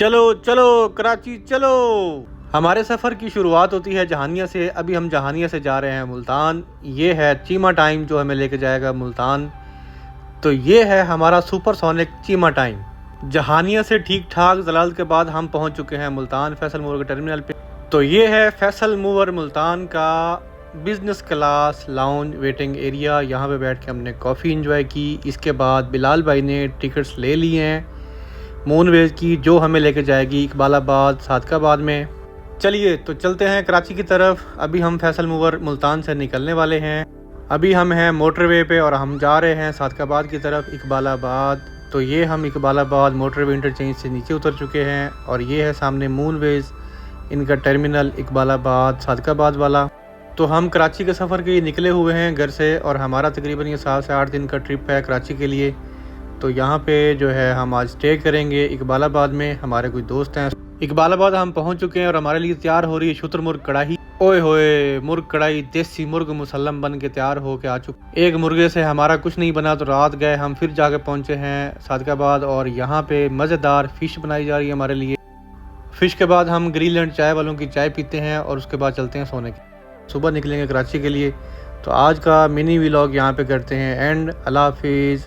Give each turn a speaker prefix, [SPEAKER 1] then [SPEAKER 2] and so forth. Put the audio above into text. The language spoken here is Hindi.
[SPEAKER 1] चलो चलो कराची चलो। हमारे सफ़र की शुरुआत होती है जहानिया से। अभी हम जहानिया से जा रहे हैं मुल्तान। ये है चीमा टाइम जो हमें लेके जाएगा मुल्तान। तो ये है हमारा सुपरसोनिक चीमा टाइम। जहानिया से ठीक ठाक जलाल के बाद हम पहुंच चुके हैं मुल्तान फैसल मूवर के टर्मिनल पे। तो ये है फैसल मूवर मुल्तान का business class lounge waiting area. यहाँ पे बैठ के हमने कॉफ़ी इंजॉय की। इसके बाद बिलाल भाई ने टिकट्स ले लिए हैं मूनवेज की, जो हमें लेके जाएगी इकबालाबाद सादकाबाद में। चलिए तो चलते हैं कराची की तरफ। अभी हम फैसल मूवर मुल्तान से निकलने वाले हैं। अभी हम हैं मोटरवे पे और हम जा रहे हैं सादकाबाद की तरफ इकबालाबाद। तो ये हम इकबालाबाद मोटरवे इंटरचेंज से नीचे उतर चुके हैं और ये है सामने मूनवेज इनका टर्मिनल इकबालाबाद सादकाबाद वाला। तो हम कराची के सफ़र के लिए निकले हुए हैं घर से और हमारा तकरीबन ये 7 से 8 दिन का ट्रिप है कराची के लिए। तो यहाँ पे जो है हम आज स्टे करेंगे इकबालाबाद में। हमारे कुछ दोस्त हैं। इकबालाबाद हम पहुँच चुके हैं और हमारे लिए तैयार हो रही है शुतुरमुर्ग कढ़ाई। ओए होए, मुर्ग कढ़ाई देसी मुर्ग मुसल्लम बन के तैयार हो के आ चुके। एक मुर्गे से हमारा कुछ नहीं बना तो रात गए हम फिर जाके पहुँचे हैं सादकाबाद और यहाँ पे मज़ेदार फ़िश बनाई जा रही है हमारे लिए। फ़िश के बाद हम ग्रीनलैंड चाय वालों की चाय पीते हैं और उसके बाद चलते हैं सोने के। सुबह निकलेंगे कराची के लिए। तो आज का मिनी व्लॉग यहाँ पे करते हैं एंड। अल्लाह हाफिज़।